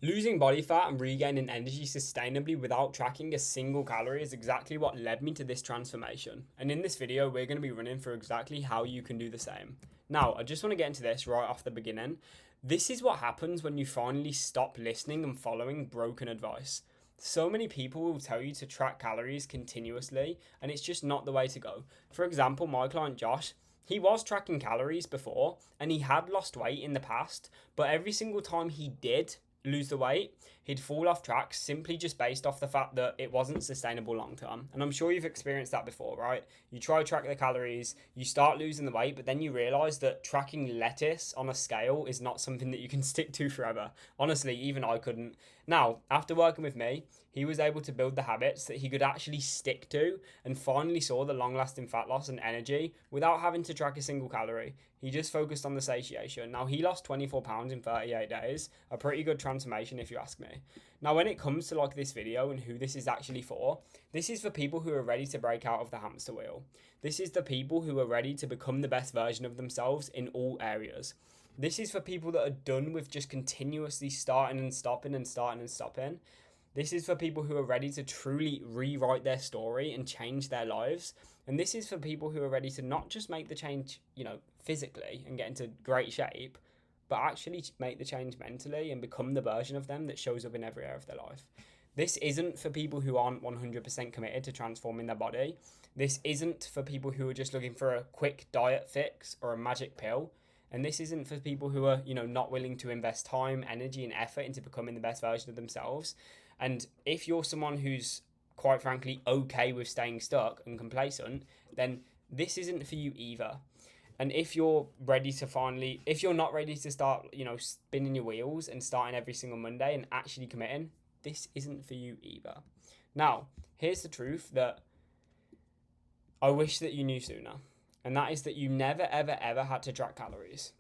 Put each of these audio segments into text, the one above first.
Losing body fat and regaining energy sustainably without tracking a single calorie is exactly what led me to this transformation. And in this video, we're going to be running through exactly how you can do the same. Now, I just want to get into this right off the beginning. This is what happens when you finally stop listening and following broken advice. So many people will tell you to track calories continuously, and it's just not the way to go. For example, my client Josh, he was tracking calories before and he had lost weight in the past, but every single time he did lose the weight, he'd fall off track simply just based off the fact that it wasn't sustainable long term. And I'm sure you've experienced that before, right? You try to track the calories, you start losing the weight, but then you realize that tracking lettuce on a scale is not something that you can stick to forever. Honestly, even I couldn't. Now, after working with me, he was able to build the habits that he could actually stick to and finally saw the long lasting fat loss and energy without having to track a single calorie. He just focused on the satiation. Now, he lost 24 pounds in 38 days, a pretty good transformation if you ask me. Now, when it comes to like this video and who this is actually for, this is for people who are ready to break out of the hamster wheel. This is the people who are ready to become the best version of themselves in all areas. This is for people that are done with just continuously starting and stopping and starting and stopping. This is for people who are ready to truly rewrite their story and change their lives. And this is for people who are ready to not just make the change, physically and get into great shape, but actually make the change mentally and become the version of them that shows up in every area of their life. This isn't for people who aren't 100% committed to transforming their body. This isn't for people who are just looking for a quick diet fix or a magic pill. And this isn't for people who are, not willing to invest time, energy, and effort into becoming the best version of themselves. And if you're someone who's quite frankly okay with staying stuck and complacent, then this isn't for you either. And if you're if you're not ready to start, spinning your wheels and starting every single Monday and actually committing, this isn't for you either. Now, here's the truth that I wish that you knew sooner. And that is that you never, ever, ever had to track calories.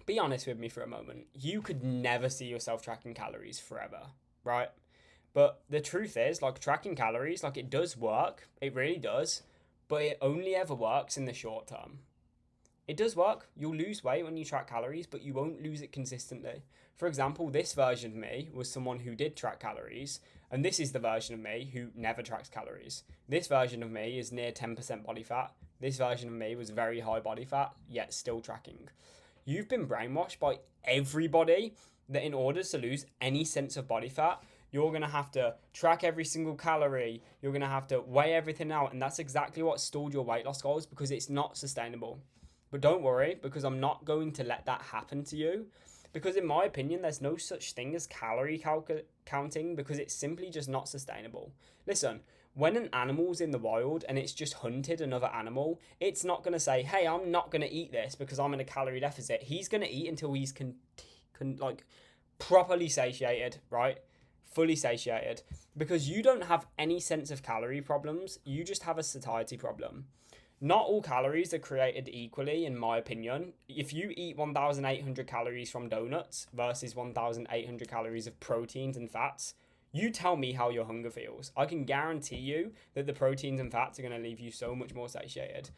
Be honest with me for a moment. You could never see yourself tracking calories forever, right? But the truth is, like, tracking calories, like, it does work. It really does. But it only ever works in the short term. It does work. You'll lose weight when you track calories, but you won't lose it consistently. For example, this version of me was someone who did track calories, and this is the version of me who never tracks calories. This version of me is near 10% body fat. This version of me was very high body fat, yet still tracking. You've been brainwashed by everybody that in order to lose any sense of body fat, you're going to have to track every single calorie. You're going to have to weigh everything out. And that's exactly what stalled your weight loss goals because it's not sustainable. But don't worry, because I'm not going to let that happen to you. Because in my opinion, there's no such thing as calorie counting because it's simply just not sustainable. Listen, when an animal's in the wild and it's just hunted another animal, it's not going to say, hey, I'm not going to eat this because I'm in a calorie deficit. He's going to eat until he's properly satiated, right? Fully satiated. Because you don't have any sense of calorie problems. You just have a satiety problem. Not all calories are created equally, in my opinion. If you eat 1,800 calories from donuts versus 1,800 calories of proteins and fats, you tell me how your hunger feels. I can guarantee you that the proteins and fats are going to leave you so much more satiated.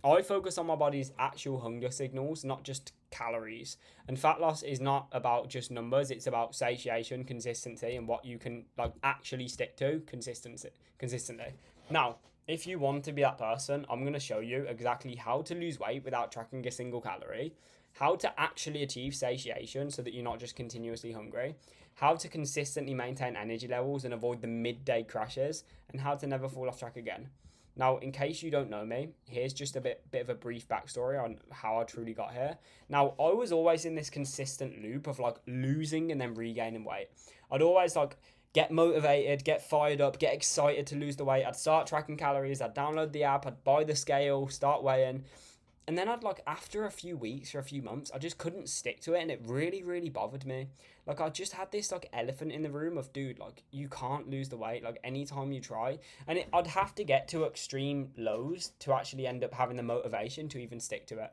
I focus on my body's actual hunger signals, not just calories. And fat loss is not about just numbers. It's about satiation, consistency, and what you can actually stick to consistently. Now, if you want to be that person, I'm going to show you exactly how to lose weight without tracking a single calorie, how to actually achieve satiation so that you're not just continuously hungry, how to consistently maintain energy levels and avoid the midday crashes, and how to never fall off track again. Now, in case you don't know me, here's just a bit of a brief backstory on how I truly got here. Now, I was always in this consistent loop of losing and then regaining weight. I'd always get motivated, get fired up, get excited to lose the weight. I'd start tracking calories, I'd download the app, I'd buy the scale, start weighing. And then after a few weeks or a few months, I just couldn't stick to it. And it really, really bothered me. I just had this elephant in the room of, dude, you can't lose the weight, anytime you try. And I'd have to get to extreme lows to actually end up having the motivation to even stick to it.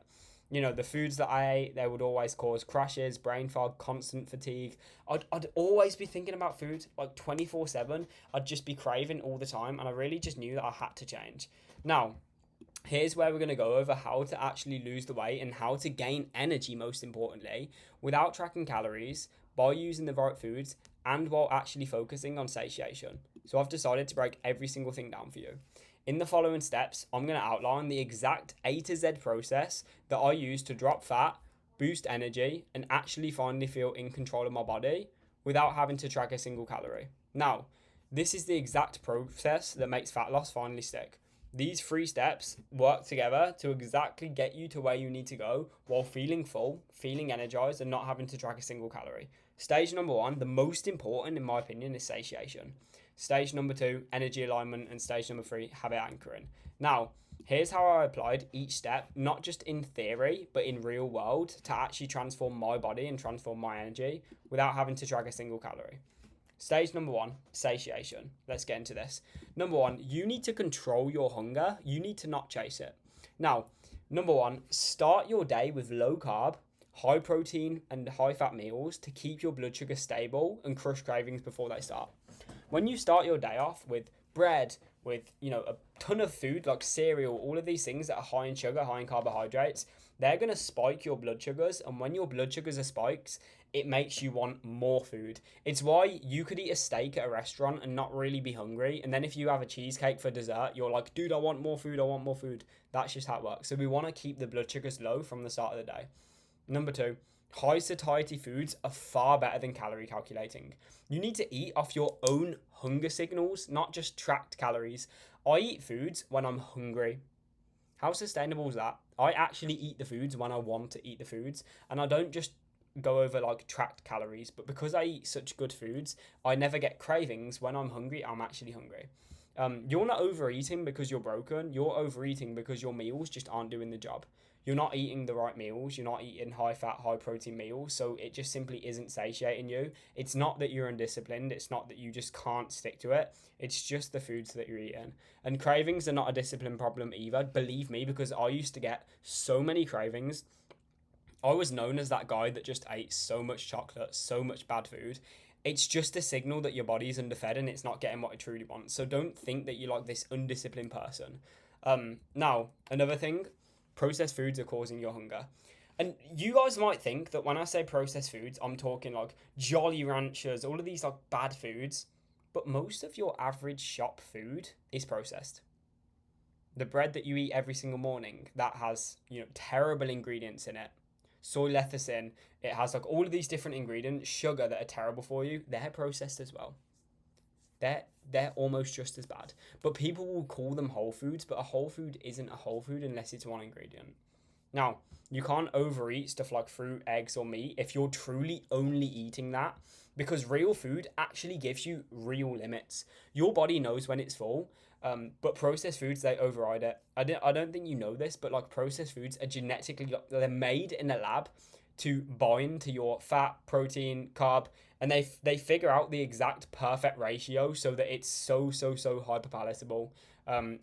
The foods that I ate, they would always cause crashes, brain fog, constant fatigue. I'd always be thinking about food 24/7. I'd just be craving all the time. And I really just knew that I had to change. Now, here's where we're going to go over how to actually lose the weight and how to gain energy, most importantly, without tracking calories, by using the right foods and while actually focusing on satiation. So I've decided to break every single thing down for you. In the following steps, I'm going to outline the exact A to Z process that I use to drop fat, boost energy, and actually finally feel in control of my body without having to track a single calorie. Now, this is the exact process that makes fat loss finally stick. These three steps work together to exactly get you to where you need to go while feeling full, feeling energized, and not having to track a single calorie. Stage number one, the most important in my opinion, is satiation. Stage number two, energy alignment, and stage number three, habit anchoring. Now, here's how I applied each step, not just in theory, but in real world to actually transform my body and transform my energy without having to track a single calorie. Stage number one, satiation. Let's get into this. Number one, you need to control your hunger. You need to not chase it. Now, number one, start your day with low carb, high protein, and high fat meals to keep your blood sugar stable and crush cravings before they start. When you start your day off with bread, with a ton of food like cereal, all of these things that are high in sugar, high in carbohydrates, they're going to spike your blood sugars. And when your blood sugars are spiked, it makes you want more food. It's why you could eat a steak at a restaurant and not really be hungry. And then if you have a cheesecake for dessert, you're like, dude, I want more food. I want more food. That's just how it works. So we want to keep the blood sugars low from the start of the day. Number two, high satiety foods are far better than calorie calculating. You need to eat off your own hunger signals, not just tracked calories. I eat foods when I'm hungry. How sustainable is that? I actually eat the foods when I want to eat the foods, and I don't just go over like tracked calories, but because I eat such good foods, I never get cravings. When I'm hungry, I'm actually hungry. You're not overeating because you're broken. You're overeating because your meals just aren't doing the job. You're not eating the right meals. You're not eating high fat, high protein meals. So it just simply isn't satiating you. It's not that you're undisciplined. It's not that you just can't stick to it. It's just the foods that you're eating. And cravings are not a discipline problem either. Believe me, because I used to get so many cravings. I was known as that guy that just ate so much chocolate, so much bad food. It's just a signal that your body's underfed and it's not getting what it truly wants. So don't think that you're like this undisciplined person. Now, another thing, processed foods are causing your hunger. And you guys might think that when I say processed foods, I'm talking like Jolly Ranchers, all of these like bad foods. But most of your average shop food is processed. The bread that you eat every single morning, that has, terrible ingredients in it. Soy lecithin, it has like all of these different ingredients, sugar that are terrible for you, they're processed as well. They're almost just as bad. But people will call them whole foods, but a whole food isn't a whole food unless it's one ingredient. Now, you can't overeat stuff like fruit, eggs, or meat if you're truly only eating that, because real food actually gives you real limits. Your body knows when it's full, but processed foods, they override it. I don't think you know this, but like processed foods are genetically, they're made in a lab to bind to your fat, protein, carb, and they figure out the exact perfect ratio so that it's so hyper palatable.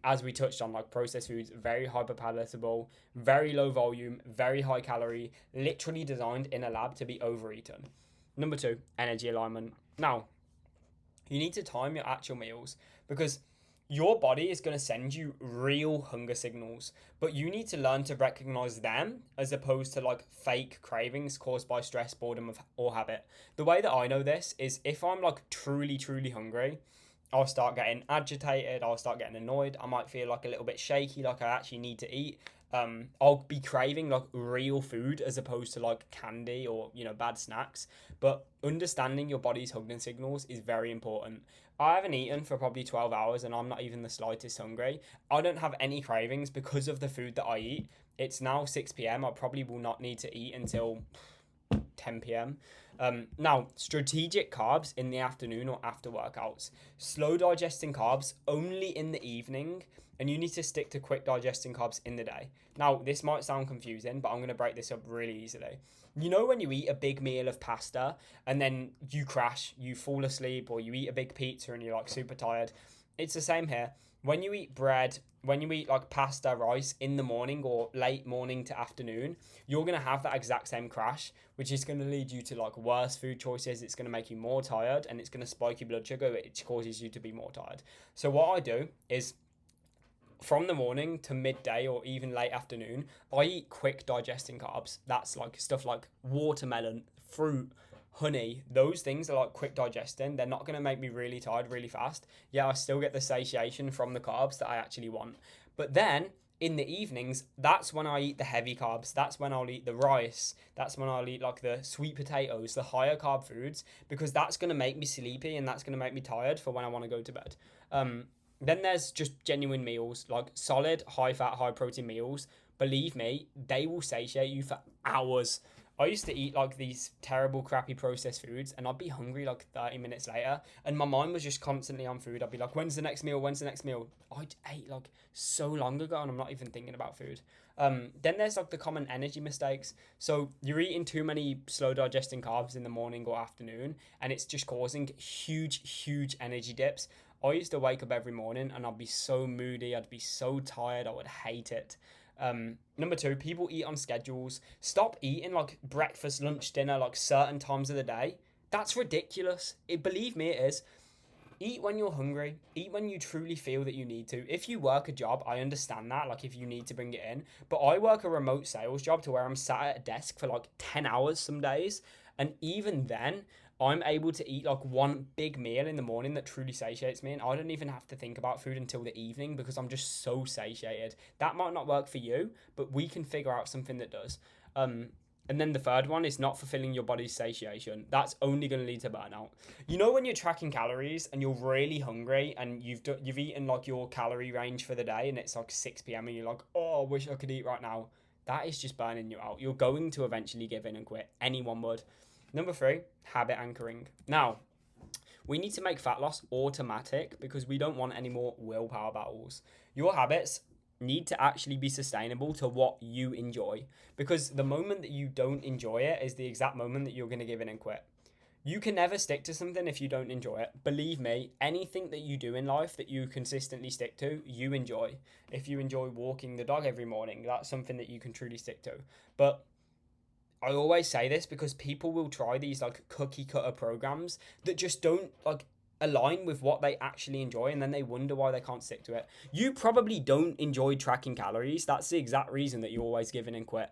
As we touched on, like processed foods, very hyper palatable, very low volume, very high calorie, literally designed in a lab to be overeaten. Number two, energy alignment. Now, you need to time your actual meals because your body is going to send you real hunger signals, but you need to learn to recognize them as opposed to like fake cravings caused by stress, boredom, or habit. The way that I know this is if I'm like truly hungry, I'll start getting agitated, I'll start getting annoyed, I might feel like a little bit shaky, like I actually need to eat. I'll be craving like real food as opposed to like candy or bad snacks. But understanding your body's hunger signals is very important. I haven't eaten for probably 12 hours and I'm not even the slightest hungry. I don't have any cravings because of the food that I eat. It's now 6 p.m. I probably will not need to eat until 10 p.m. Now, strategic carbs in the afternoon or after workouts. Slow digesting carbs only in the evening, and you need to stick to quick digesting carbs in the day. Now, this might sound confusing, but I'm going to break this up really easily. You know when you eat a big meal of pasta and then you crash, you fall asleep, or you eat a big pizza and you're like super tired? It's the same here. When you eat bread, when you eat like pasta, rice in the morning or late morning to afternoon, you're going to have that exact same crash, which is going to lead you to like worse food choices. It's going to make you more tired and it's going to spike your blood sugar, which causes you to be more tired. So what I do is from the morning to midday or even late afternoon, I eat quick digesting carbs. That's like stuff like watermelon, fruit, honey, those things are like quick digesting. They're not going to make me really tired really fast. Yeah, I still get the satiation from the carbs that I actually want. But then in the evenings, that's when I eat the heavy carbs. That's when I'll eat the rice. That's when I'll eat like the sweet potatoes, the higher carb foods, because that's going to make me sleepy and that's going to make me tired for when I want to go to bed. Then there's just genuine meals, like solid, high fat, high protein meals. Believe me, they will satiate you for hours. I used to eat like these terrible, crappy processed foods, and I'd be hungry like 30 minutes later, and my mind was just constantly on food. I'd be like, "When's the next meal? When's the next meal?" I ate like so long ago, and I'm not even thinking about food. Then there's like the common energy mistakes. So you're eating too many slow digesting carbs in the morning or afternoon, and it's just causing huge, huge energy dips. I used to wake up every morning and I'd be so moody, I'd be so tired, I would hate it. Number two, people eat on schedules. Stop eating like breakfast, lunch, dinner, like certain times of the day. That's ridiculous. Believe me, it is. Eat when you're hungry. Eat when you truly feel that you need to. If you work a job, I understand that, like if you need to bring it in. But I work a remote sales job to where I'm sat at a desk for like 10 hours some days. And even then, I'm able to eat like one big meal in the morning that truly satiates me. And I don't even have to think about food until the evening because I'm just so satiated. That might not work for you, but we can figure out something that does. And then the third one is not fulfilling your body's satiation. That's only going to lead to burnout. You know when you're tracking calories and you're really hungry and you've eaten like your calorie range for the day and it's like 6 p.m. and you're like, oh, I wish I could eat right now. That is just burning you out. You're going to eventually give in and quit. Anyone would. Number three, habit anchoring. Now, we need to make fat loss automatic because we don't want any more willpower battles. Your habits need to actually be sustainable to what you enjoy, because the moment that you don't enjoy it is the exact moment that you're going to give in and quit. You can never stick to something if you don't enjoy it. Believe me, anything that you do in life that you consistently stick to, you enjoy. If you enjoy walking the dog every morning, that's something that you can truly stick to. But I always say this because people will try these like cookie cutter programs that just don't like align with what they actually enjoy, and then they wonder why they can't stick to it. You probably don't enjoy tracking calories. That's the exact reason that you always give in and quit.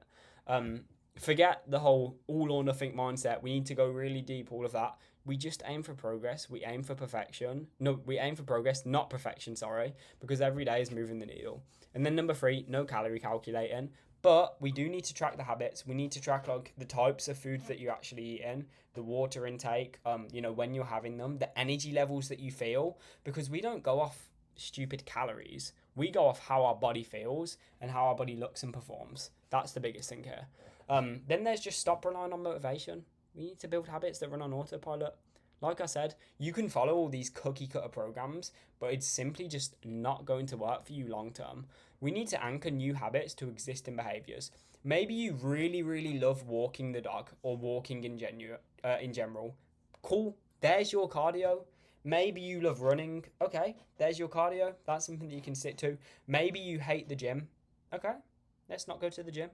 Forget the whole all or nothing mindset. We need to go really deep, all of that. We just aim for progress. We aim for perfection. No, we aim for progress, not perfection, sorry, because every day is moving the needle. And then number three, no calorie calculating. But we do need to track the habits. We need to track like the types of foods that you actually eat in, the water intake, when you're having them, the energy levels that you feel, because we don't go off stupid calories. We go off how our body feels and how our body looks and performs. That's the biggest thing here. Then there's just stop relying on motivation. We need to build habits that run on autopilot. Like I said, you can follow all these cookie cutter programs, but it's simply just not going to work for you long term. We need to anchor new habits to existing behaviors. Maybe you really, really love walking the dog or walking in general. Cool. There's your cardio. Maybe you love running. Okay, there's your cardio. That's something that you can stick to. Maybe you hate the gym. Okay, let's not go to the gym.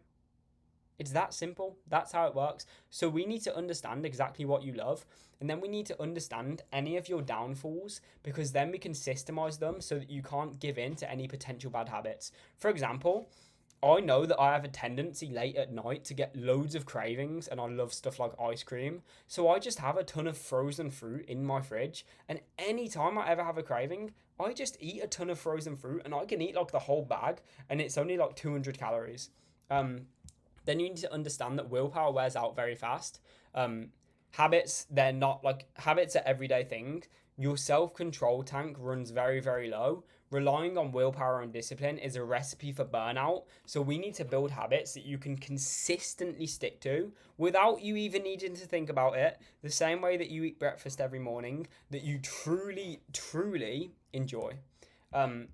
It's that simple. That's how it works. So we need to understand exactly what you love, and then we need to understand any of your downfalls, because then we can systemize them so that you can't give in to any potential bad habits. For example, I know that I have a tendency late at night to get loads of cravings, and I love stuff like ice cream. So I just have a ton of frozen fruit in my fridge, and anytime I ever have a craving, I just eat a ton of frozen fruit, and I can eat like the whole bag, and it's only like 200 calories. Then you need to understand that willpower wears out very fast. Habits, they're not like habits are everyday thing. Your self-control tank runs very, very low. Relying on willpower and discipline is a recipe for burnout. So we need to build habits that you can consistently stick to without you even needing to think about it. The same way that you eat breakfast every morning, that you truly, truly enjoy.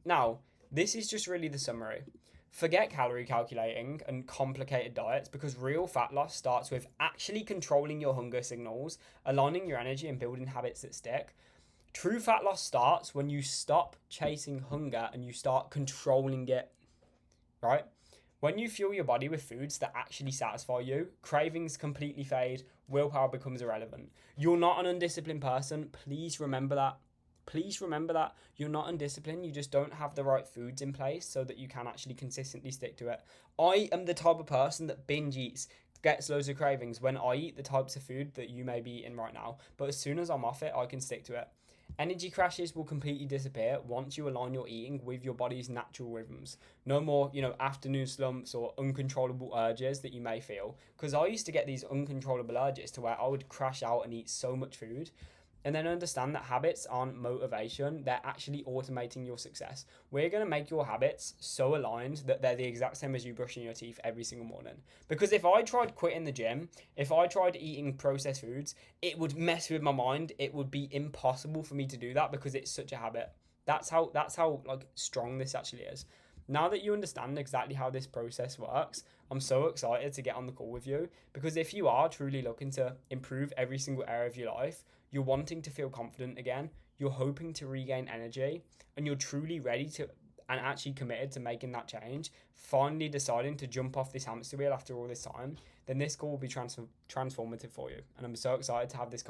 Now, this is just really the summary. Forget calorie calculating and complicated diets, because real fat loss starts with actually controlling your hunger signals, aligning your energy, and building habits that stick. True fat loss starts when you stop chasing hunger and you start controlling it, right? When you fuel your body with foods that actually satisfy you, cravings completely fade, willpower becomes irrelevant. You're not an undisciplined person. Please remember that. Please remember that you're not undisciplined. You just don't have the right foods in place so that you can actually consistently stick to it. I am the type of person that binge eats gets loads of cravings when I eat the types of food that you may be eating right now. But as soon as I'm off it, I can stick to it. Energy crashes will completely disappear once you align your eating with your body's natural rhythms. No more, afternoon slumps or uncontrollable urges that you may feel. Because I used to get these uncontrollable urges to where I would crash out and eat so much food. And then understand that habits aren't motivation, they're actually automating your success. We're going to make your habits so aligned that they're the exact same as you brushing your teeth every single morning. Because if I tried quitting the gym, if I tried eating processed foods, it would mess with my mind. It would be impossible for me to do that because it's such a habit. That's how like strong this actually is. Now that you understand exactly how this process works, I'm so excited to get on the call with you because if you are truly looking to improve every single area of your life, you're wanting to feel confident again, you're hoping to regain energy, and you're truly ready to and actually committed to making that change, finally deciding to jump off this hamster wheel after all this time, then this call will be transformative for you. And I'm so excited to have this